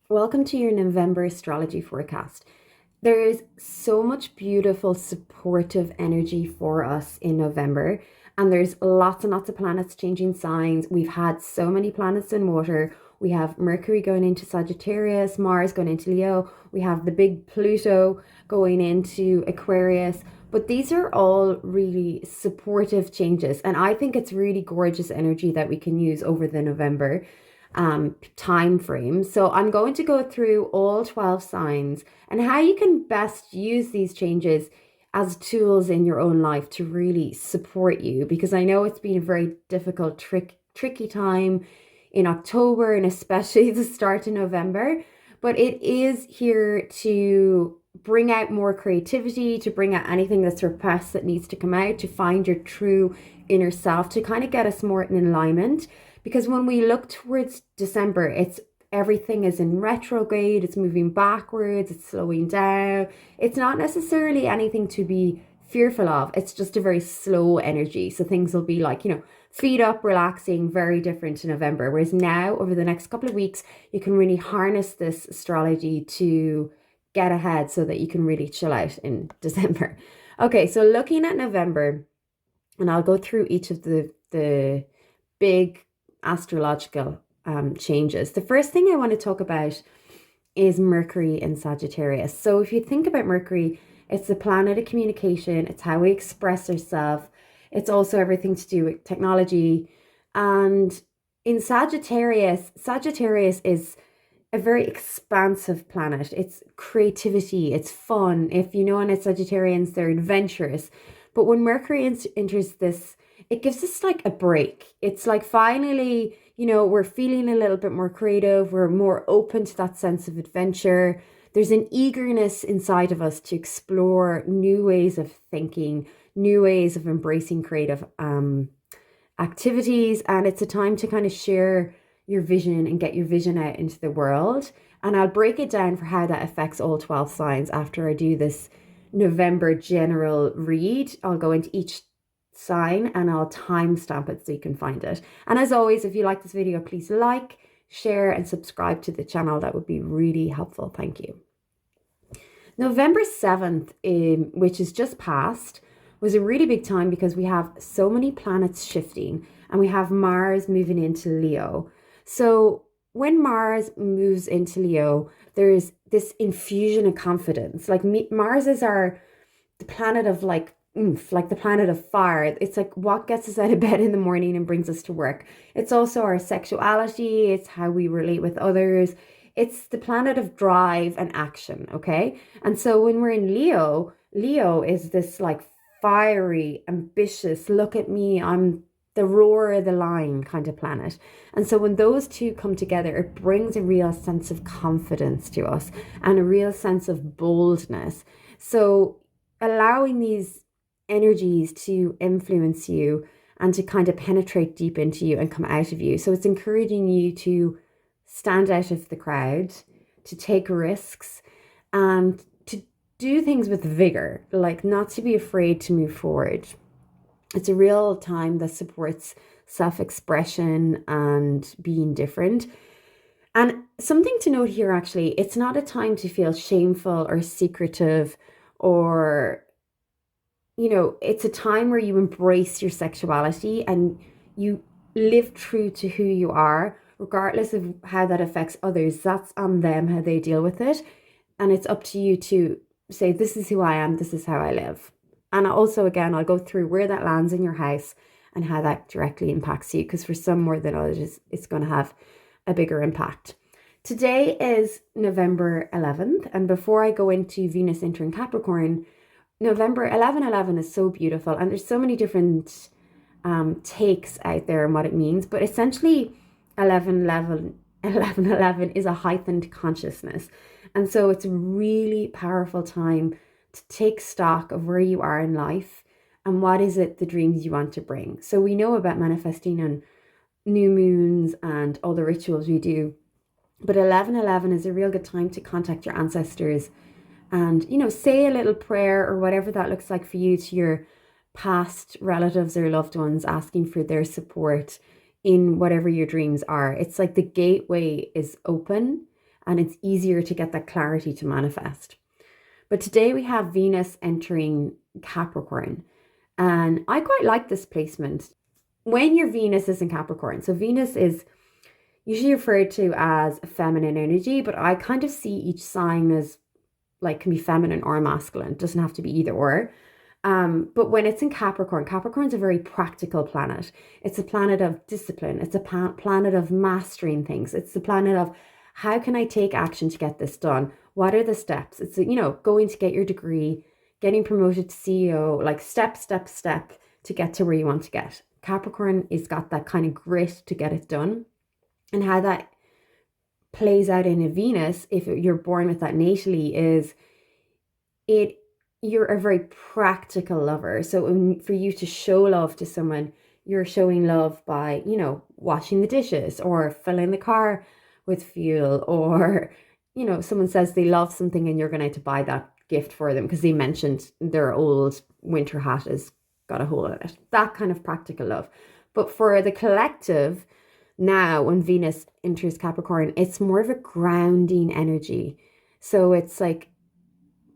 Welcome to your November astrology forecast. There is so much beautiful, supportive energy for us in November, and there's lots and lots of planets changing signs. We've had so many planets in water. We have Mercury going into Sagittarius, Mars going into Leo, we have the big Pluto going into Aquarius. But these are all really supportive changes, and I think it's really gorgeous energy that we can use over the November time frame. So I'm going to go through all 12 signs and how you can best use these changes as tools in your own life to really support you, because I know it's been a very difficult, tricky time in October and especially the start of November, but it is here to bring out more creativity, to bring out anything that's repressed that needs to come out, to find your true inner self, to kind of get us more in alignment. Because when we look towards December, it's everything is in retrograde, it's moving backwards, it's slowing down. It's not necessarily anything to be fearful of. It's just a very slow energy. So things will be like, feet up, relaxing, very different to November. Whereas now, over the next couple of weeks, you can really harness this astrology to get ahead so that you can really chill out in December. Okay, so looking at November, and I'll go through each of the big astrological changes. The first thing I want to talk about is Mercury in Sagittarius. So if you think about Mercury, it's the planet of communication, it's how we express ourselves, it's also everything to do with technology. And in Sagittarius is a very expansive planet. It's creativity, it's fun. If you know, and it's Sagittarians, they're adventurous. But when Mercury enters this, it gives us like a break. It's like finally, we're feeling a little bit more creative. We're more open to that sense of adventure. There's an eagerness inside of us to explore new ways of thinking, new ways of embracing creative activities. And it's a time to kind of share your vision and get your vision out into the world. And I'll break it down for how that affects all 12 signs after I do this November general read. I'll go into each sign and I'll timestamp it so you can find it. And as always, if you like this video, please like, share, and subscribe to the channel. That would be really helpful. Thank you. November 7th, which is just past, was a really big time because we have so many planets shifting and we have Mars moving into Leo. So when Mars moves into Leo, there's this infusion of confidence. Like Mars is the planet of like oomph, like the planet of fire. It's like what gets us out of bed in the morning and brings us to work. It's also our sexuality. It's how we relate with others. It's the planet of drive and action. Okay. And so when we're in Leo, Leo is this like fiery, ambitious, look at me, I'm the roar of the lion kind of planet. And so when those two come together, it brings a real sense of confidence to us and a real sense of boldness. So allowing these energies to influence you and to kind of penetrate deep into you and come out of you. So it's encouraging you to stand out of the crowd, to take risks, and to do things with vigor, like not to be afraid to move forward. It's a real time that supports self-expression and being different. And something to note here, actually, it's not a time to feel shameful or secretive or, it's a time where you embrace your sexuality and you live true to who you are, regardless of how that affects others. That's on them, how they deal with it. And it's up to you to say, this is who I am, this is how I live. And also, again, I'll go through where that lands in your house and how that directly impacts you, because for some more than others, it's going to have a bigger impact. Today is November 11th. And before I go into Venus entering Capricorn, November 11/11 is so beautiful. And there's so many different takes out there and what it means. But essentially, 11/11 is a heightened consciousness. And so it's a really powerful time to take stock of where you are in life and what is it the dreams you want to bring. So we know about manifesting on new moons and all the rituals we do, but 11/11 is a real good time to contact your ancestors and, say a little prayer or whatever that looks like for you to your past relatives or loved ones, asking for their support in whatever your dreams are. It's like the gateway is open and it's easier to get that clarity to manifest. But today we have Venus entering Capricorn, and I quite like this placement. When your Venus is in Capricorn, so Venus is usually referred to as a feminine energy, but I kind of see each sign as like can be feminine or masculine. It doesn't have to be either or. But when it's in Capricorn, Capricorn's a very practical planet. It's a planet of discipline. It's a planet of mastering things. It's the planet of how can I take action to get this done? What are the steps? It's, going to get your degree, getting promoted to CEO, like step to get to where you want to get. Capricorn has got that kind of grit to get it done. And how that plays out in a Venus, if you're born with that natally, is you're a very practical lover. So for you to show love to someone, you're showing love by, washing the dishes or filling the car with fuel, or, someone says they love something and you're going to buy that gift for them because they mentioned their old winter hat has got a hole in it. That kind of practical love. But for the collective, now when Venus enters Capricorn, it's more of a grounding energy. So it's like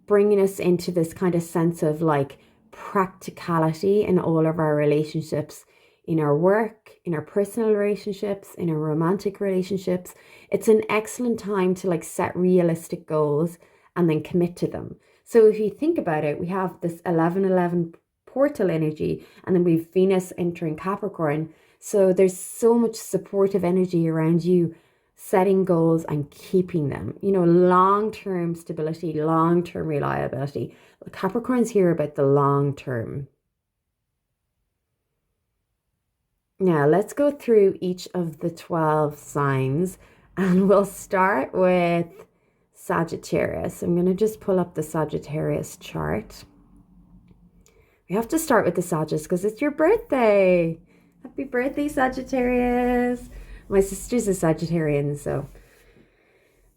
bringing us into this kind of sense of like practicality in all of our relationships, in our work, in our personal relationships, in our romantic relationships. It's an excellent time to like set realistic goals and then commit to them. So if you think about it, we have this 11-11 portal energy, and then we've Venus entering Capricorn. So there's so much supportive energy around you setting goals and keeping them, long-term stability, long-term reliability. Capricorn's here about the long term. Now let's go through each of the 12 signs, and we'll start with Sagittarius. I'm going to just pull up the Sagittarius chart. We have to start with the Sagittarius because it's your birthday. Happy birthday, Sagittarius. My sister's a Sagittarian, so.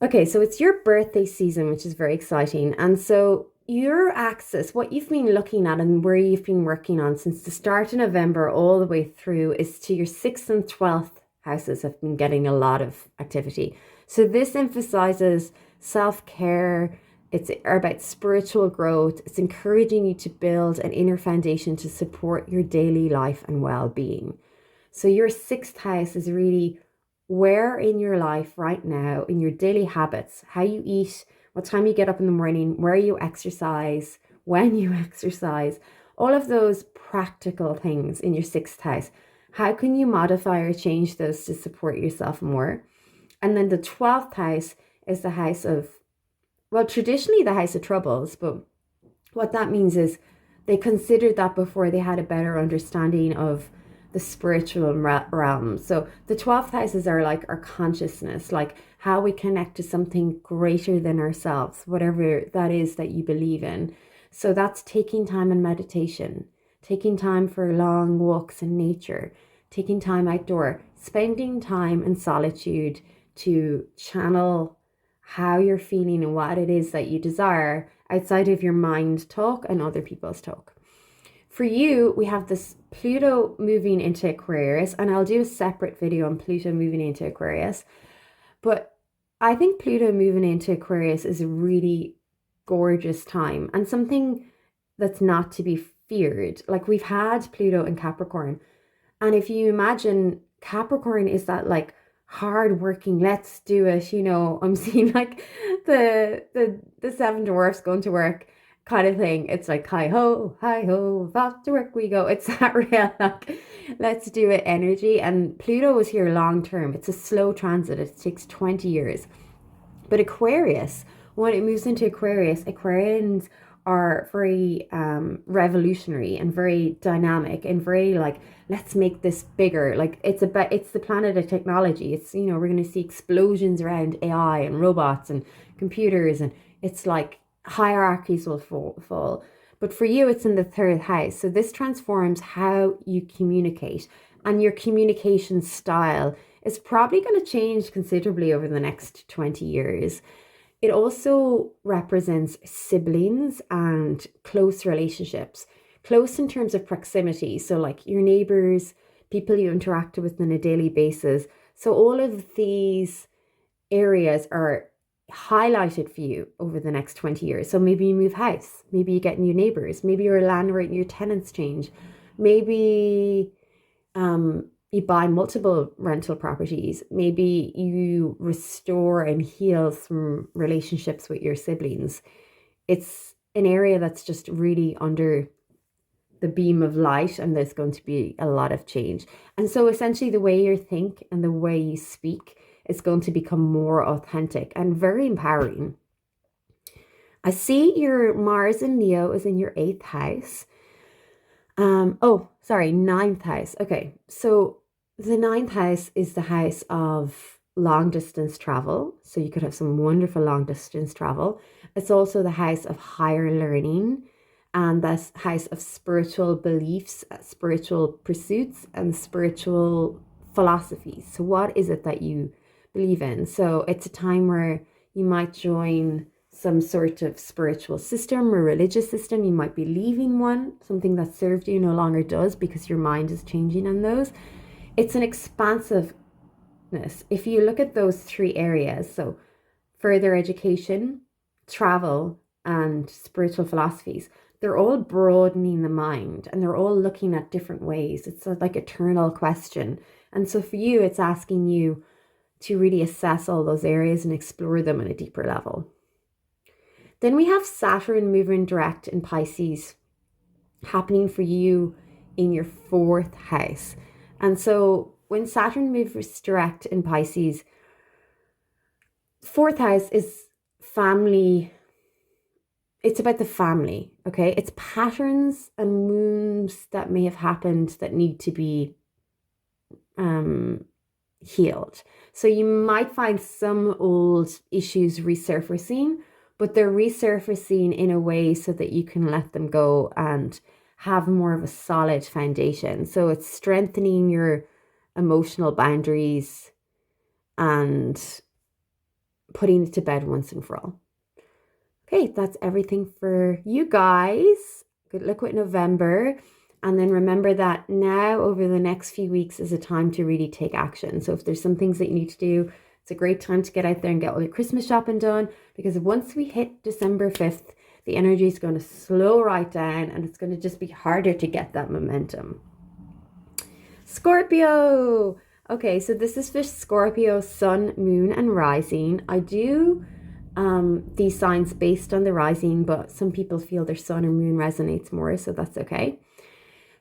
Okay, so it's your birthday season, which is very exciting. And so your axis, what you've been looking at and where you've been working on since the start of November all the way through is to your 6th and 12th houses have been getting a lot of activity. So this emphasizes self-care. It's about spiritual growth. It's encouraging you to build an inner foundation to support your daily life and well-being. So your 6th house is really where in your life right now, in your daily habits, how you eat, what time you get up in the morning, where you exercise, when you exercise, all of those practical things in your 6th house. How can you modify or change those to support yourself more? And then the 12th house is the house of, well, traditionally the house of troubles, but what that means is they considered that before they had a better understanding of the spiritual realm. So the 12th houses are like our consciousness, like how we connect to something greater than ourselves, whatever that is that you believe in. So that's taking time in meditation, taking time for long walks in nature, taking time outdoor, spending time in solitude to channel how you're feeling and what it is that you desire outside of your mind talk and other people's talk. For you, we have this Pluto moving into Aquarius, and I'll do a separate video on Pluto moving into Aquarius. But I think Pluto moving into Aquarius is a really gorgeous time and something that's not to be feared. Like we've had Pluto in Capricorn, and if you imagine Capricorn is that like hard working, let's do it, I'm seeing like the seven dwarfs going to work kind of thing. It's like hi ho, off to work we go. It's that real like let's do it energy. And Pluto is here long term. It's a slow transit. It takes 20 years. But Aquarius, when it moves into Aquarius, Aquarians are very revolutionary and very dynamic and very like, let's make this bigger. Like it's the planet of technology. It's, we're going to see explosions around AI and robots and computers, and it's like hierarchies will fall. But for you, it's in the 3rd house. So this transforms how you communicate, and your communication style is probably going to change considerably over the next 20 years. It also represents siblings and close relationships, close in terms of proximity. So like your neighbors, people you interact with on a daily basis. So all of these areas are highlighted for you over the next 20 years. So maybe you move house, maybe you get new neighbors, maybe your landlord and your tenants change, maybe you buy multiple rental properties, maybe you restore and heal some relationships with your siblings. It's an area that's just really under the beam of light, and there's going to be a lot of change. And so essentially the way you think and the way you speak is going to become more authentic and very empowering. I see your Mars in Leo is in your 8th house. Ninth house. Okay, so the 9th house is the house of long distance travel. So you could have some wonderful long distance travel. It's also the house of higher learning, and that's house of spiritual beliefs, spiritual pursuits, and spiritual philosophies. So what is it that you believe in? So it's a time where you might join some sort of spiritual system or religious system. You might be leaving one, something that served you no longer does because your mind is changing on those. It's an expansiveness. If you look at those 3 areas, so further education, travel, and spiritual philosophies, they're all broadening the mind and they're all looking at different ways. It's like eternal question. And so for you, it's asking you to really assess all those areas and explore them on a deeper level. Then we have Saturn moving direct in Pisces happening for you in your 4th house. And so when Saturn moves direct in Pisces, 4th house is family. It's about the family, okay? It's patterns and wounds that may have happened that need to be healed. So you might find some old issues resurfacing, but they're resurfacing in a way so that you can let them go and have more of a solid foundation. So it's strengthening your emotional boundaries and putting it to bed once and for all. Okay, that's everything for you guys. Good luck with November. And then remember that now over the next few weeks is a time to really take action. So if there's some things that you need to do, it's a great time to get out there and get all your Christmas shopping done, because once we hit December 5th, the energy is going to slow right down and it's going to just be harder to get that momentum. Scorpio. Okay, so this is for Scorpio, sun, moon, and rising. I do these signs based on the rising, but some people feel their sun or moon resonates more, so that's okay.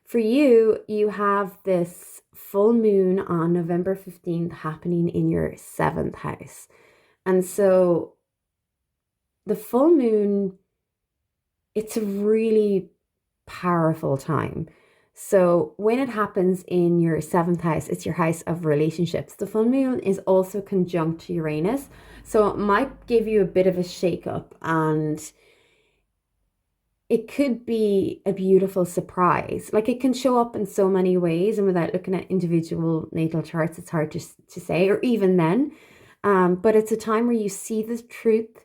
For you, you have this full moon on November 15th happening in your 7th house. And so the full moon, it's a really powerful time. So when it happens in your 7th house, it's your house of relationships. The full moon is also conjunct to Uranus. So it might give you a bit of a shake-up, and it could be a beautiful surprise. Like, it can show up in so many ways, and without looking at individual natal charts, it's hard to say, or even then. But it's a time where you see the truth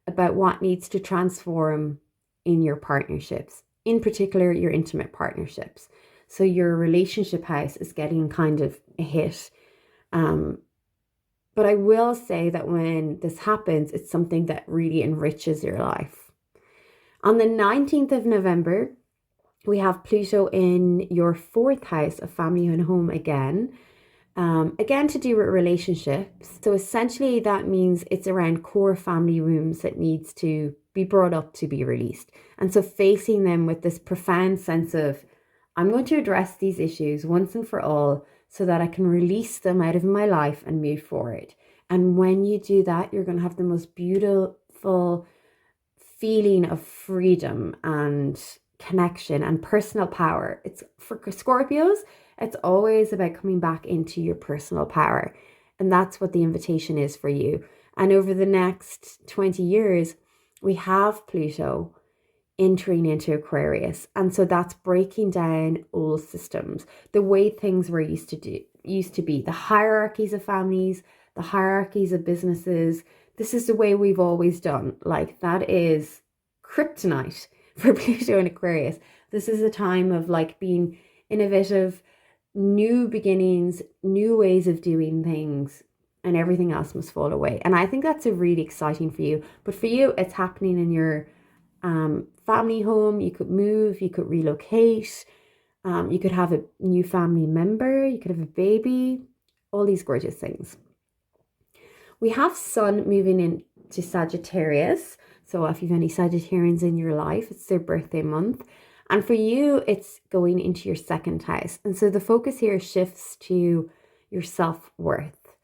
about what needs to transform in your partnerships, in particular your intimate partnerships. So your relationship house is getting kind of a hit. But I will say that when this happens, it's something that really enriches your life. On the 19th of November, we have Pluto in your 4th house of family and home again. Again, to do with relationships. So essentially that means it's around core family wounds that needs to be brought up to be released. And so facing them with this profound sense of, I'm going to address these issues once and for all so that I can release them out of my life and move forward. And when you do that, you're going to have the most beautiful feeling of freedom and connection and personal power. It's for Scorpios, it's always about coming back into your personal power. And that's what the invitation is for you. And over the next 20 years, we have Pluto entering into Aquarius. And so that's breaking down old systems, the way things were used to be, the hierarchies of families, the hierarchies of businesses. This is the way we've always done. Like, that is kryptonite for Pluto and Aquarius. This is a time of like being innovative, new beginnings, new ways of doing things. and everything else must fall away. And I think that's a really exciting for you. But for you, it's happening in your family home. You could move, you could relocate, you could have a new family member, you could have a baby, all these gorgeous things. We have Sun moving into Sagittarius. So if you have any Sagittarians in your life, it's their birthday month. And for you, it's going into your second house. And so the focus here shifts to your self-worth.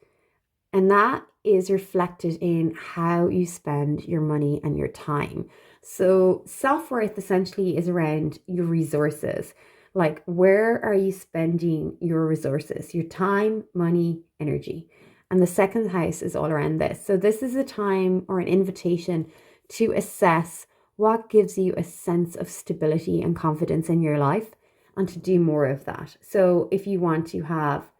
And that is reflected in how you spend your money and your time. So self-worth essentially is around your resources. Like, where are you spending your resources? Your time, money, energy. And the second house is all around this. So this is a time or an invitation to assess what gives you a sense of stability and confidence in your life, and to do more of that. So if you want to have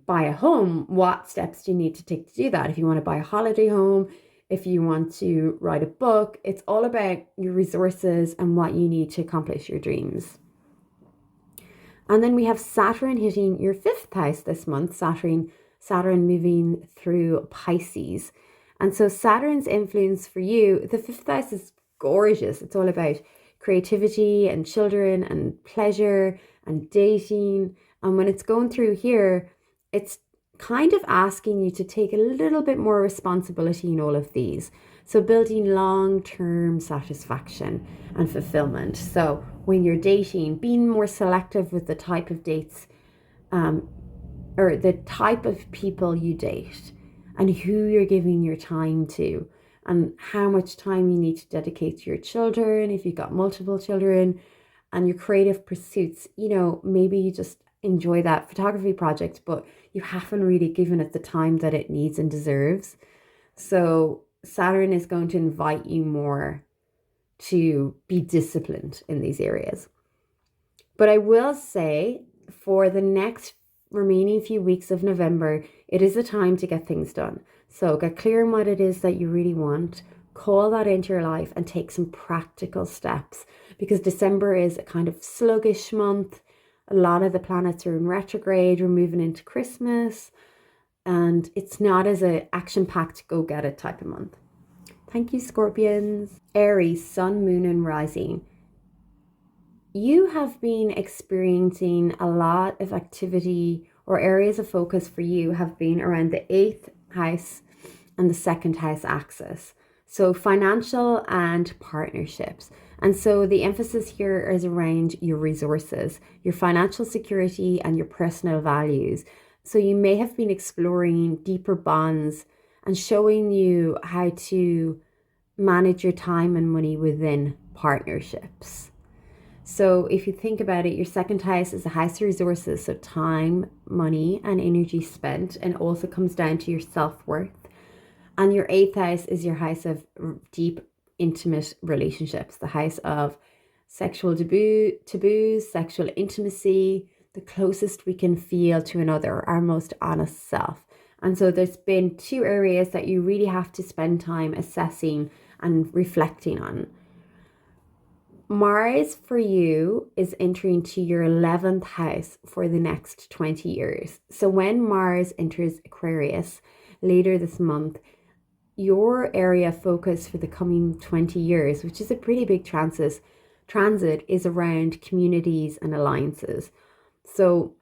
buy a home, what steps do you need to take to do that? If you want to buy a holiday home, if you want to write a book, it's all about your resources and what you need to accomplish your dreams. And then we have Saturn hitting your fifth house this month, Saturn moving through Pisces. And so Saturn's influence for you, the fifth house is gorgeous. It's all about creativity and children and pleasure and dating. And when it's going through here, it's kind of asking you to take a little bit more responsibility in all of these. So building long-term satisfaction and fulfillment. So when you're dating, being more selective with the type of dates or the type of people you date, and who you're giving your time to, and how much time you need to dedicate to your children, if you've got multiple children, and your creative pursuits. You know, maybe you just enjoy that photography project, but you haven't really given it the time that it needs and deserves. So Saturn is going to invite you more to be disciplined in these areas. But I will say, for the next remaining few weeks of November, it is a time to get things done. So get clear on what it is that you really want, call that into your life, and take some practical steps, because December is a kind of sluggish month. A lot of the planets are in retrograde. We're moving into Christmas, and it's not as an action-packed go-get-it type of month. Thank you, Scorpions. Aries, Sun, Moon, and Rising. You have been experiencing a lot of activity, or areas of focus for you have been around the 8th house and the 2nd house axis. So financial and partnerships. And so the emphasis here is around your resources, your financial security, and your personal values. So you may have been exploring deeper bonds and showing you how to manage your time and money within partnerships. So if you think about it, your 2nd house is a house of resources, so time, money, and energy spent, and also comes down to your self-worth. And your 8th house is your house of deep, intimate relationships, the house of sexual taboos, sexual intimacy, the closest we can feel to another, our most honest self. And so there's been 2 areas that you really have to spend time assessing and reflecting on. Mars for you is entering to your 11th house for the next 20 years. So when Mars enters Aquarius later this month, your area of focus for the coming 20 years, which is a pretty big transit, is around communities and alliances. So,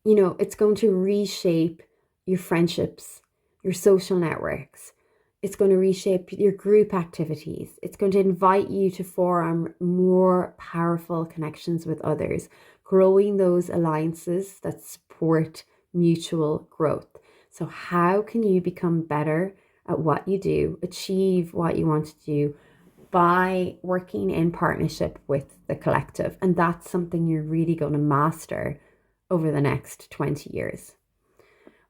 you know, it's going to reshape your friendships, your social networks. It's going to reshape your group activities. It's going to invite you to form more powerful connections with others, growing those alliances that support mutual growth. So how can you become better at what you do, achieve what you want to do by working in partnership with the collective? And that's something you're really going to master over the next 20 years.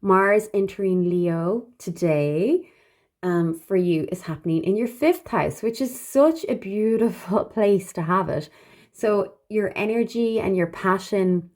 Mars entering Leo today for you is happening in your 5th house, which is such a beautiful place to have it. So your energy and your passion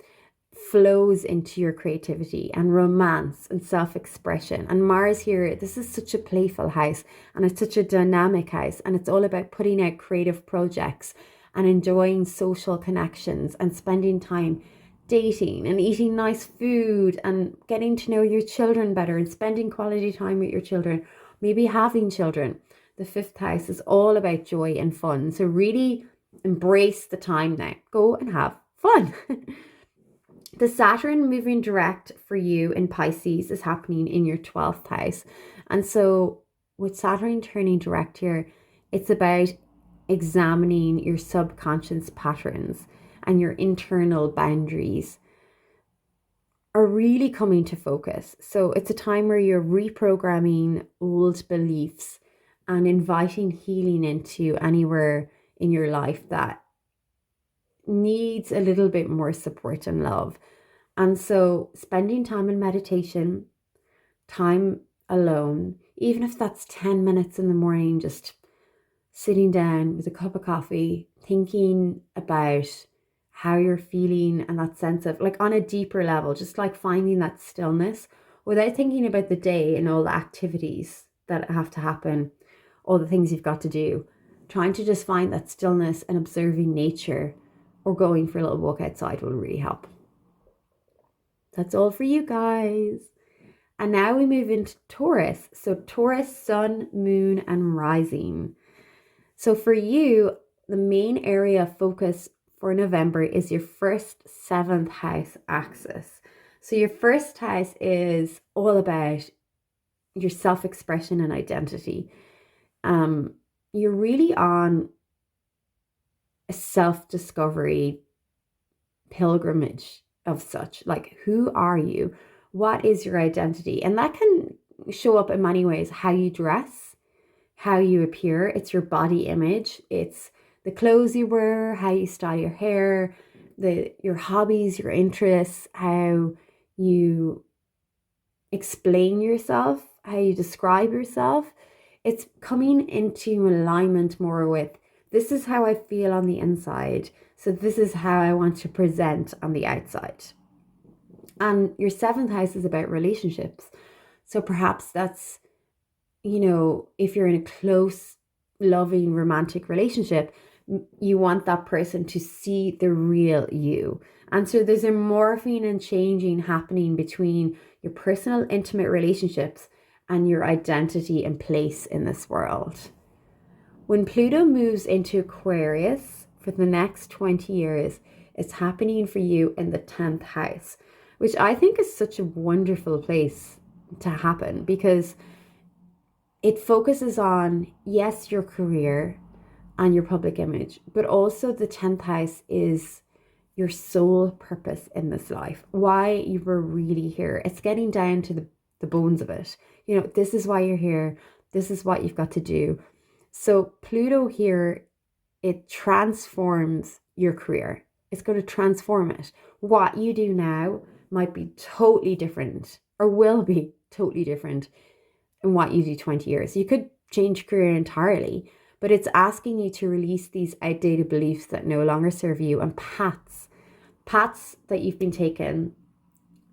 flows into your creativity and romance and self-expression. And Mars here, this is such a playful house, and it's such a dynamic house, and it's all about putting out creative projects and enjoying social connections and spending time dating and eating nice food and getting to know your children better and spending quality time with your children, maybe having children. The fifth house is all about joy and fun. So really embrace the time now. Go and have fun. The Saturn moving direct for you in Pisces is happening in your 12th house. And so with Saturn turning direct here, it's about examining your subconscious patterns, and your internal boundaries are really coming to focus. So it's a time where you're reprogramming old beliefs and inviting healing into anywhere in your life that needs a little bit more support and love. And so spending time in meditation, time alone, even if that's 10 minutes in the morning, just sitting down with a cup of coffee, thinking about how you're feeling and that sense of, like, on a deeper level, just like finding that stillness without thinking about the day and all the activities that have to happen, all the things you've got to do, trying to just find that stillness and observing nature or going for a little walk outside will really help. That's all for you guys. And now we move into Taurus. So Taurus, sun, moon, and rising. So for you, the main area of focus for November is your first 7th house axis. So your first house is all about your self-expression and identity. You're really on a self-discovery pilgrimage of such. Like, who are you? What is your identity? And that can show up in many ways. How you dress, how you appear. It's your body image. It's the clothes you wear, how you style your hair, your hobbies, your interests, how you explain yourself, how you describe yourself. It's coming into alignment more with, this is how I feel on the inside, so this is how I want to present on the outside. And your 7th house is about relationships. So perhaps that's, if you're in a close, loving, romantic relationship, you want that person to see the real you. And so there's a morphing and changing happening between your personal, intimate relationships and your identity and place in this world. When Pluto moves into Aquarius for the next 20 years, it's happening for you in the 10th house, which I think is such a wonderful place to happen, because it focuses on, yes, your career and your public image, but also the 10th house is your sole purpose in this life, why you were really here. It's getting down to the bones of it. This is why you're here. This is what you've got to do. So Pluto here, it transforms your career. It's going to transform it. What you do now might be totally different, or will be totally different in what you do 20 years. You could change career entirely, but it's asking you to release these outdated beliefs that no longer serve you, and paths that you've been taken,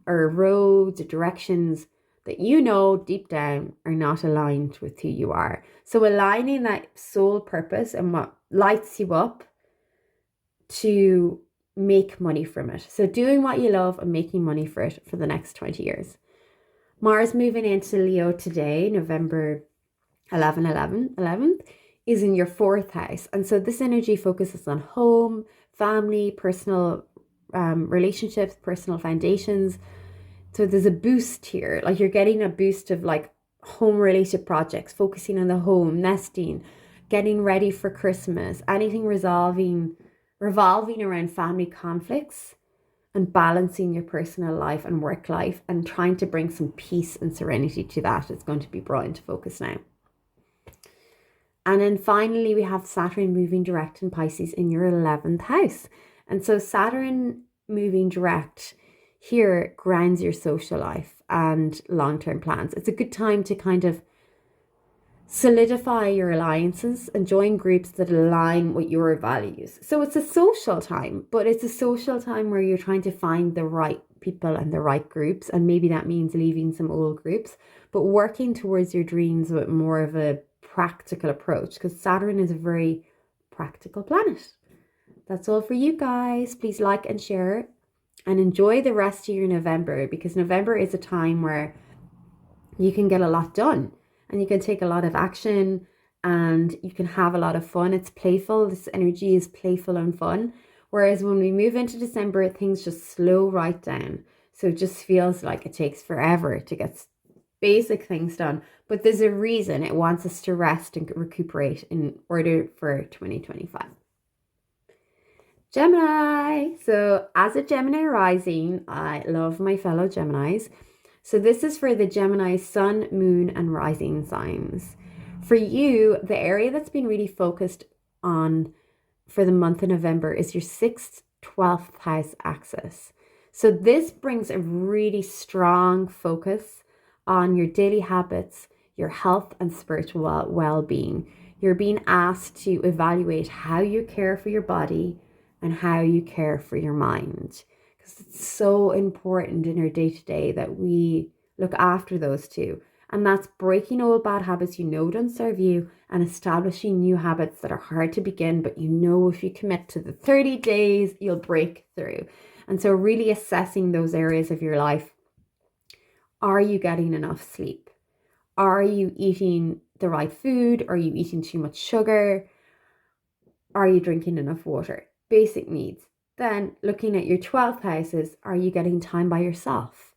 or roads or directions that deep down are not aligned with who you are. So aligning that sole purpose and what lights you up to make money from it. So doing what you love and making money for it for the next 20 years. Mars moving into Leo today, November 11th, is in your 4th house. And so this energy focuses on home, family, personal relationships, personal foundations. So there's a boost here, like you're getting a boost of like home related projects, focusing on the home, nesting, getting ready for Christmas, anything revolving around family conflicts, and balancing your personal life and work life and trying to bring some peace and serenity to that. It's going to be brought into focus now. And then finally, we have Saturn moving direct in Pisces in your 11th house. And so Saturn moving direct here grounds your social life and long-term plans. It's a good time to kind of solidify your alliances and join groups that align with your values. So it's a social time, but it's a social time where you're trying to find the right people and the right groups. And maybe that means leaving some old groups, but working towards your dreams with more of a practical approach, because Saturn is a very practical planet. That's all for you guys. Please like and share, and enjoy the rest of your November, because November is a time where you can get a lot done and you can take a lot of action and you can have a lot of fun. It's playful. This energy is playful and fun. Whereas when we move into December, things just slow right down. So it just feels like it takes forever to get basic things done. But there's a reason it wants us to rest and recuperate in order for 2025. Gemini. So as a Gemini rising, I love my fellow Geminis. So this is for the Gemini sun, moon, and rising signs. For you, the area that's been really focused on for the month of November is your 6th, 12th house axis. So this brings a really strong focus on your daily habits, your health and spiritual well-being. You're being asked to evaluate how you care for your body and how you care for your mind. Because it's so important in our day-to-day that we look after those two. And that's breaking old bad habits you know don't serve you and establishing new habits that are hard to begin, but you know if you commit to the 30 days, you'll break through. And so really assessing those areas of your life. Are you getting enough sleep? Are you eating the right food? Are you eating too much sugar? Are you drinking enough water? Basic needs. Then looking at your 12th houses, are you getting time by yourself?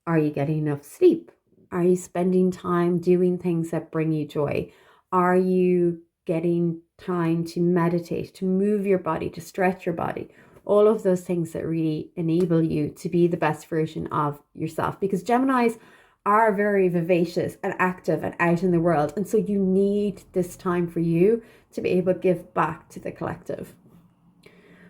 Are you getting enough sleep? Are you spending time doing things that bring you joy? Are you getting time to meditate, to move your body, to stretch your body? All of those things that really enable you to be the best version of yourself. Because Geminis are very vivacious and active and out in the world. And so you need this time for you to be able to give back to the collective.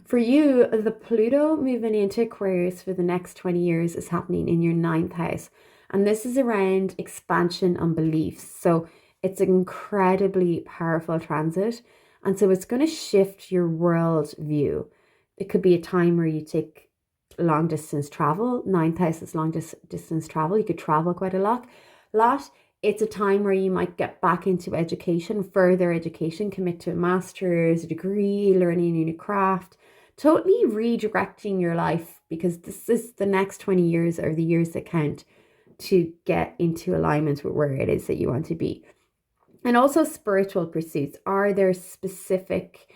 For you, the Pluto moving into Aquarius for the next 20 years is happening in your 9th house. And this is around expansion and beliefs. So it's an incredibly powerful transit. And so it's going to shift your world view. It could be a time where you take long distance travel. 9th house is long distance travel. You could travel quite a lot. It's a time where you might get back into education, further education, commit to a master's, a degree, learning a new craft, totally redirecting your life, because this is the next 20 years are the years that count to get into alignment with where it is that you want to be. And also spiritual pursuits. Are there specific,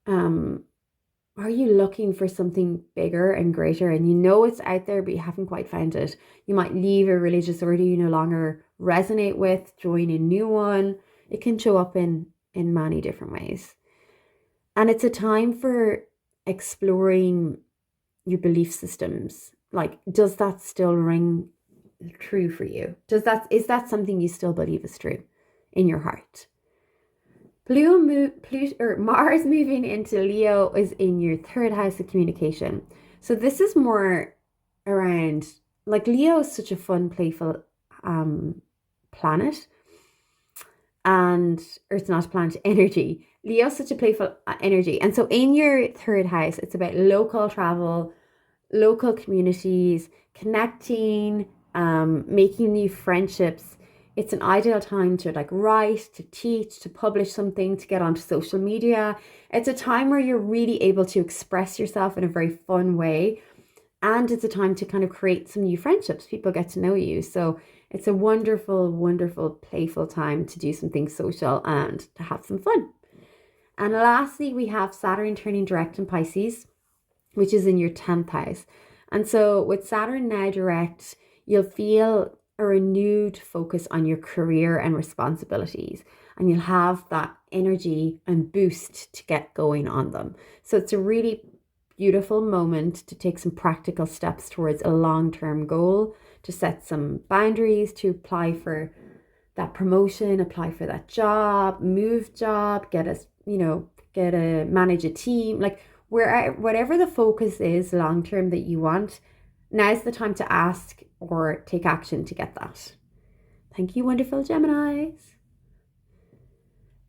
are you looking for something bigger and greater and you know it's out there but you haven't quite found it? You might leave a religious order you no longer resonate with, join a new one. It can show up in many different ways. And it's a time for exploring your belief systems. Like, does that still ring true for you? Is that something you still believe is true in your heart? Mars moving into Leo is in your 3rd house of communication. So this is more around, like, Leo is such a fun, playful planet. And, or it's not a planet, energy. Leo's such a playful energy. And so in your 3rd house, it's about local travel, local communities, connecting, making new friendships. It's an ideal time to like write, to teach, to publish something, to get onto social media. It's a time where you're really able to express yourself in a very fun way. And it's a time to kind of create some new friendships. People get to know you. So it's a wonderful, wonderful, playful time to do something social and to have some fun. And lastly, we have Saturn turning direct in Pisces, which is in your 10th house. And so with Saturn now direct, you'll feel a renewed focus on your career and responsibilities, and you'll have that energy and boost to get going on them. So it's a really beautiful moment to take some practical steps towards a long-term goal, to set some boundaries, to apply for that promotion, apply for that job, move job, manage a team, like whatever the focus is long-term that you want. Now's the time to ask or take action to get that. Thank you, wonderful Geminis.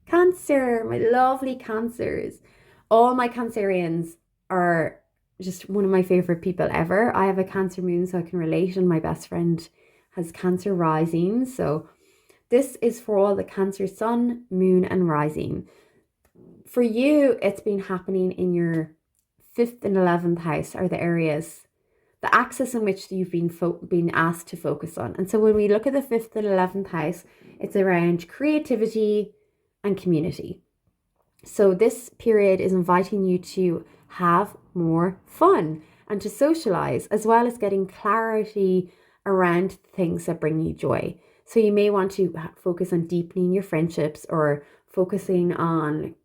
Cancer, my lovely Cancers. All my Cancerians are just one of my favorite people ever. I have a Cancer moon, so I can relate, and my best friend has Cancer rising. So this is for all the Cancer sun, moon, and rising. For you, it's been happening in your 5th and 11th house are the areas the axis in which you've been asked to focus on. And so when we look at the 5th and 11th house, it's around creativity and community. So this period is inviting you to have more fun and to socialize, as well as getting clarity around things that bring you joy. So you may want to focus on deepening your friendships or focusing on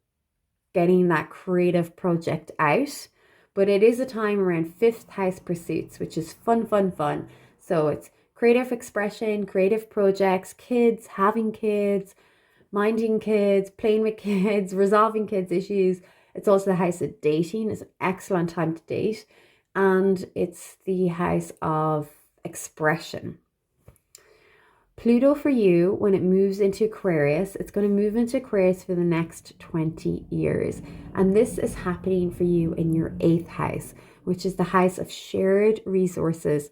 getting that creative project out. But it is a time around 5th house pursuits, which is fun, fun, fun. So it's creative expression, creative projects, kids, having kids, minding kids, playing with kids, resolving kids' issues. It's also the house of dating. It's an excellent time to date. And it's the house of expression. Pluto for you, when it moves into Aquarius, it's going to move into Aquarius for the next 20 years. And this is happening for you in your 8th house, which is the house of shared resources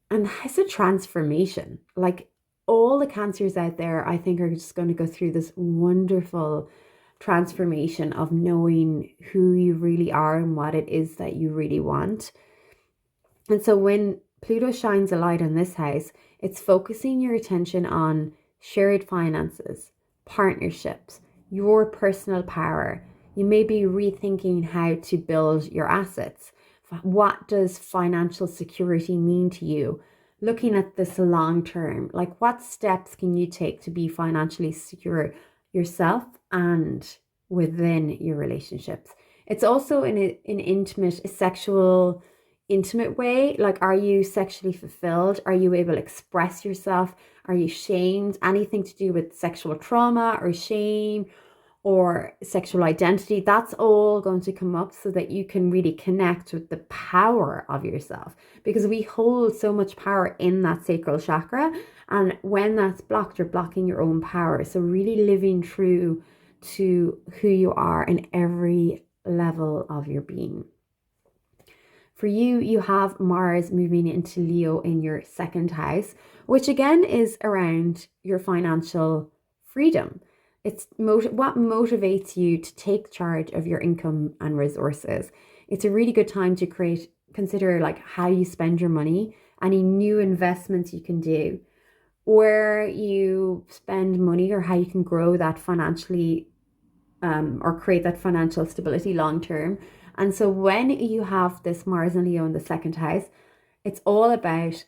and the house of transformation. Like all the Cancers out there, I think, are just going to go through this wonderful transformation of knowing who you really are and what it is that you really want. And so when Pluto shines a light on this house, it's focusing your attention on shared finances, partnerships, your personal power. You may be rethinking how to build your assets. What does financial security mean to you? Looking at this long term, like what steps can you take to be financially secure yourself and within your relationships? It's also in an intimate, sexual, intimate way. Like, are you sexually fulfilled? Are you able to express yourself? Are you shamed? Anything to do with sexual trauma or shame or sexual identity, that's all going to come up so that you can really connect with the power of yourself, because we hold so much power in that sacral chakra, and when that's blocked, you're blocking your own power. So really living true to who you are in every level of your being. For you, you have Mars moving into Leo in your 2nd house, which again is around your financial freedom. It's what motivates you to take charge of your income and resources. It's a really good time to consider like how you spend your money, any new investments you can do, where you spend money, or how you can grow that financially or create that financial stability long term. And so when you have this Mars and Leo in the 2nd house, it's all about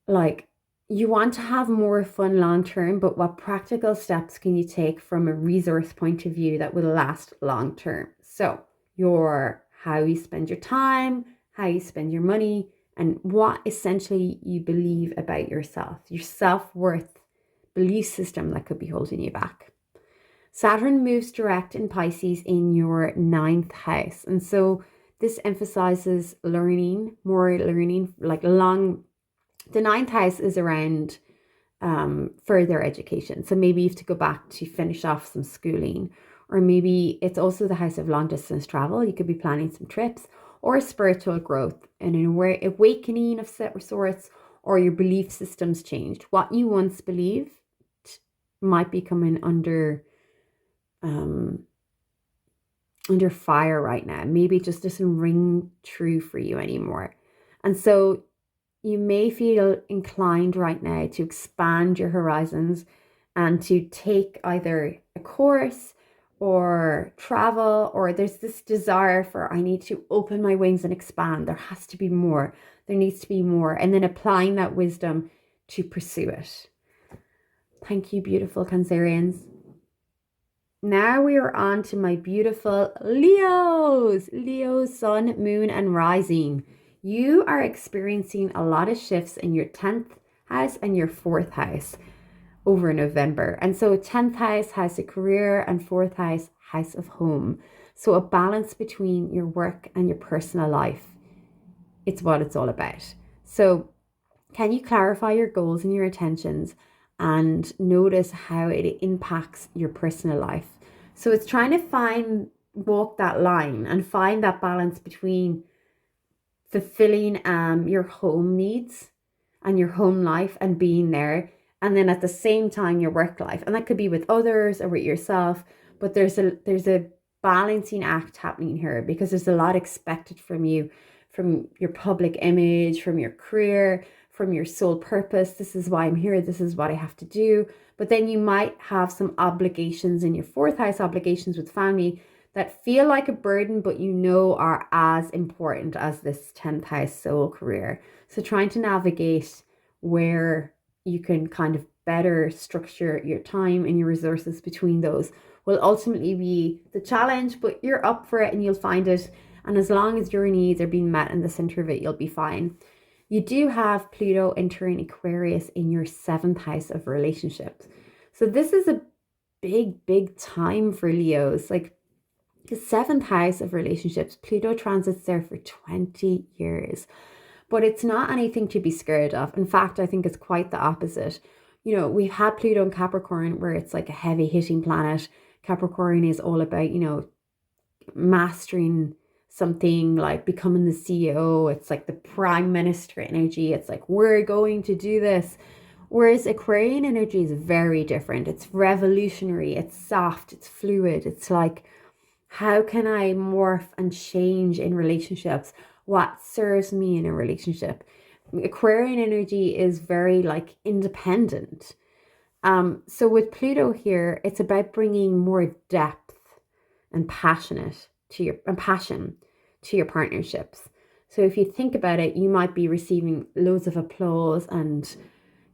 like, you want to have more fun long term, but what practical steps can you take from a resource point of view that will last long term? So how you spend your time, how you spend your money, and what essentially you believe about yourself, your self-worth belief system that could be holding you back. Saturn moves direct in Pisces in your 9th house. And so this emphasizes learning, more learning, like long. The 9th house is around further education. So maybe you have to go back to finish off some schooling, or maybe it's also the house of long distance travel. You could be planning some trips or spiritual growth and an awakening of sorts, or your belief systems changed. What you once believed might be coming under fire right now. Maybe it just doesn't ring true for you anymore. And so you may feel inclined right now to expand your horizons and to take either a course or travel, or there's this desire for, I need to open my wings and expand. There has to be more. There needs to be more. And then applying that wisdom to pursue it. Thank you, beautiful Cancerians. Now we are on to my beautiful Leos. Leos, sun, moon, and rising. You are experiencing a lot of shifts in your 10th house and your 4th house over November. And so 10th house of career, and 4th house of home. So a balance between your work and your personal life. It's what it's all about. So can you clarify your goals and your intentions and notice how it impacts your personal life? So it's trying to walk that line and find that balance between fulfilling your home needs and your home life and being there, and then at the same time your work life. And that could be with others or with yourself, but there's a balancing act happening here, because there's a lot expected from you from your public image, from your career, from your sole purpose. This is why I'm here. This is what I have to do. But then you might have some obligations in your fourth house, obligations with family that feel like a burden, but you know are as important as this 10th house soul career. So trying to navigate where you can kind of better structure your time and your resources between those will ultimately be the challenge, but you're up for it and you'll find it. And as long as your needs are being met in the center of it, you'll be fine. You do have Pluto entering Aquarius in your 7th house of relationships. So this is a big time for Leos. Like the 7th house of relationships, Pluto transits there for 20 years. But it's not anything to be scared of. In fact, I think it's quite the opposite. You know, we've had Pluto in Capricorn where it's like a heavy hitting planet. Capricorn is all about, you know, mastering something, like becoming the CEO. It's like the prime minister energy. It's like, we're going to do this. Whereas Aquarian energy is very different. It's revolutionary. It's soft. It's fluid. It's like, how can I morph and change in relationships? What serves me in a relationship? Aquarian energy is very like independent. So with Pluto here, it's about bringing more depth and passion to your partnerships. So if you think about it, you might be receiving loads of applause and,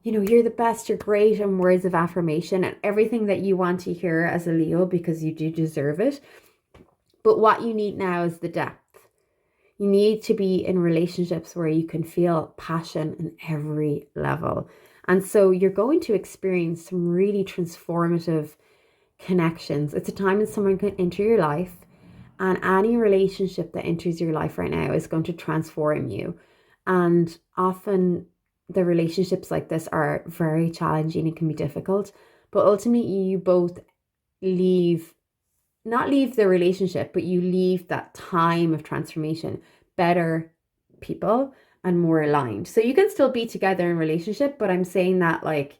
you know, you're the best, you're great, and words of affirmation and everything that you want to hear as a Leo, because you do deserve it. But what you need now is the depth. You need to be in relationships where you can feel passion in every level. And so you're going to experience some really transformative connections. It's a time when someone can enter your life, and any relationship that enters your life right now is going to transform you. And often the relationships like this are very challenging and can be difficult, but ultimately you both not leave the relationship, but you leave that time of transformation better people and more aligned. So you can still be together in relationship, but I'm saying that like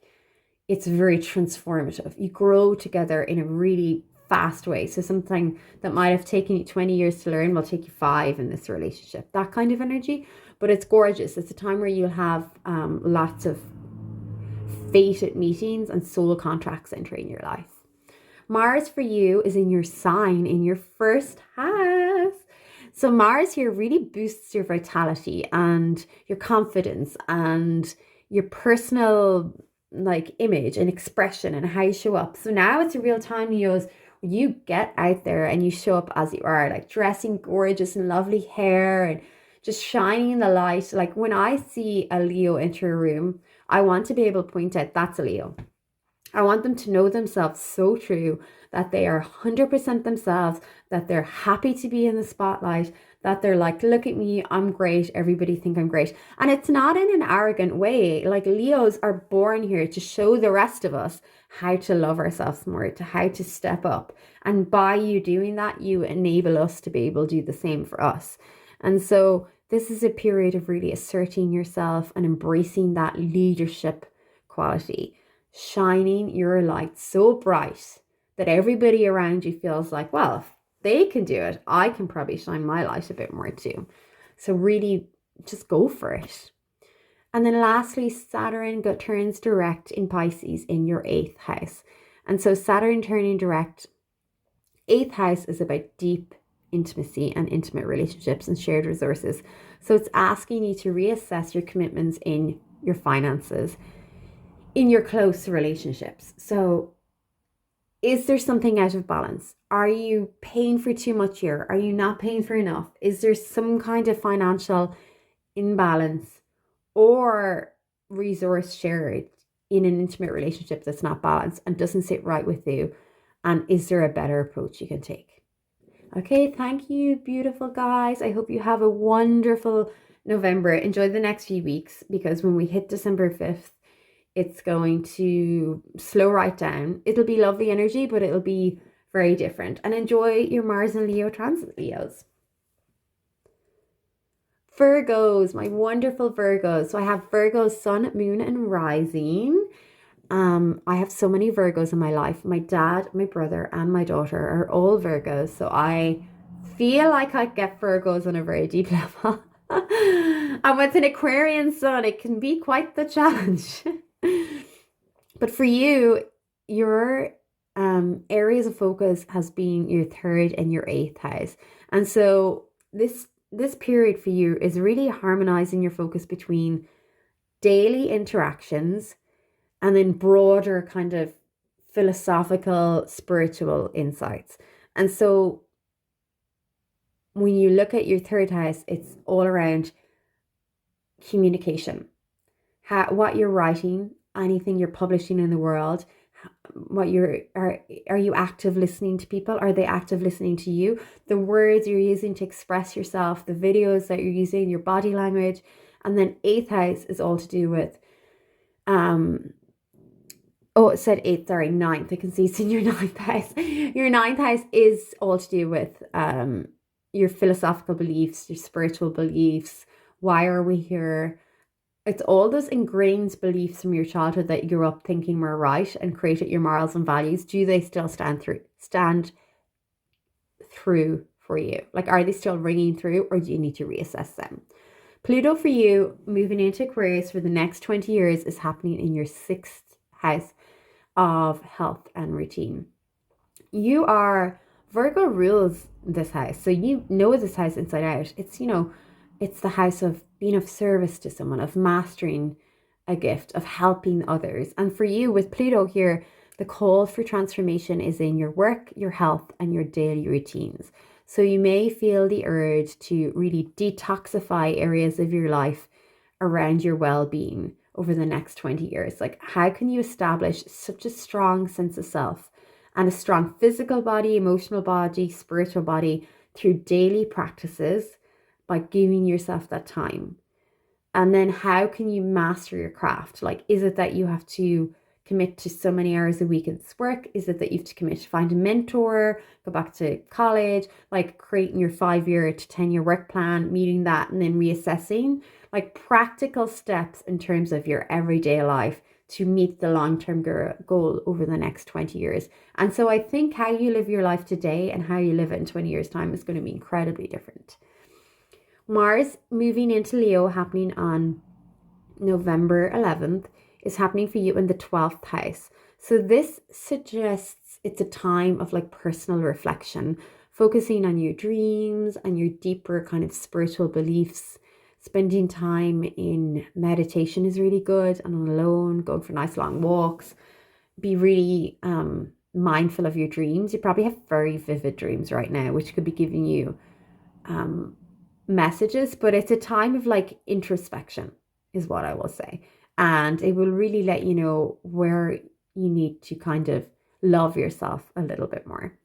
it's very transformative. You grow together in a really fast way. So something that might have taken you 20 years to learn will take you 5 in this relationship. That kind of energy, but it's gorgeous. It's a time where you'll have lots of fated meetings and soul contracts entering your life. Mars for you is in your sign, in your first house. So Mars here really boosts your vitality and your confidence and your personal like image and expression and how you show up. So now it's a real time, Leos, where you get out there and you show up as you are, like dressing gorgeous and lovely hair and just shining in the light. Like when I see a Leo enter a room, I want to be able to point out that's a Leo. I want them to know themselves so true, that they are 100% themselves, that they're happy to be in the spotlight, that they're like, look at me, I'm great, everybody think I'm great. And it's not in an arrogant way. Like Leos are born here to show the rest of us how to love ourselves more, to how to step up. And by you doing that, you enable us to be able to do the same for us. And so this is a period of really asserting yourself and embracing that leadership quality, shining your light so bright that everybody around you feels like, well, if they can do it, I can probably shine my light a bit more too. So really just go for it. And then lastly, Saturn turns direct in Pisces in your 8th house. And so Saturn turning direct, 8th house is about deep intimacy and intimate relationships and shared resources. So it's asking you to reassess your commitments in your finances, in your close relationships. So is there something out of balance? Are you paying for too much here? Are you not paying for enough? Is there some kind of financial imbalance or resource shared in an intimate relationship that's not balanced and doesn't sit right with you? And is there a better approach you can take? Okay, thank you, beautiful guys. I hope you have a wonderful November. Enjoy the next few weeks, because when we hit December 5th, it's going to slow right down. It'll be lovely energy, but it'll be very different. And enjoy your Mars and Leo transit, Leos. Virgos, my wonderful Virgos. So I have Virgos, Sun, Moon, and Rising. I have so many Virgos in my life. My dad, my brother, and my daughter are all Virgos. So I feel like I get Virgos on a very deep level. And with an Aquarian sun, it can be quite the challenge. But for you, your areas of focus has been your third and your eighth house. And so this period for you is really harmonizing your focus between daily interactions and then broader kind of philosophical, spiritual insights. And so when you look at your third house, it's all around communication, what you're writing, anything you're publishing in the world, what are you active listening to people? Are they active listening to you? The words you're using to express yourself, the videos that you're using, your body language. And then eighth house is all to do with it said eighth, sorry, ninth. I can see it's in your ninth house. Your ninth house is all to do with your philosophical beliefs, your spiritual beliefs. Why are we here? It's all those ingrained beliefs from your childhood that you grew up thinking were right and created your morals and values. Do they still stand through for you? Like, are they still ringing through, or do you need to reassess them? Pluto for you, moving into Aquarius for the next 20 years, is happening in your sixth house of health and routine. Virgo rules this house, so you know this house inside out. It's the house of being of service to someone, of mastering a gift, of helping others. And for you, with Pluto here, the call for transformation is in your work, your health, and your daily routines. So you may feel the urge to really detoxify areas of your life around your well-being over the next 20 years. Like, how can you establish such a strong sense of self and a strong physical body, emotional body, spiritual body through daily practices by giving yourself that time? And then how can you master your craft? Like, is it that you have to commit to so many hours a week in this work? Is it that you have to commit to find a mentor, go back to college, like creating your 5-year to 10-year work plan, meeting that, and then reassessing? Like, practical steps in terms of your everyday life to meet the long-term goal over the next 20 years. And so I think how you live your life today and how you live it in 20 years' time is going to be incredibly different. Mars moving into Leo, happening on November 11th, is happening for you in the 12th house. So this suggests it's a time of like personal reflection, focusing on your dreams and your deeper kind of spiritual beliefs. Spending time in meditation is really good, and alone, going for nice long walks. Be really mindful of your dreams. You probably have very vivid dreams right now, which could be giving you messages, but it's a time of like introspection is what I will say. And it will really let you know where you need to kind of love yourself a little bit more.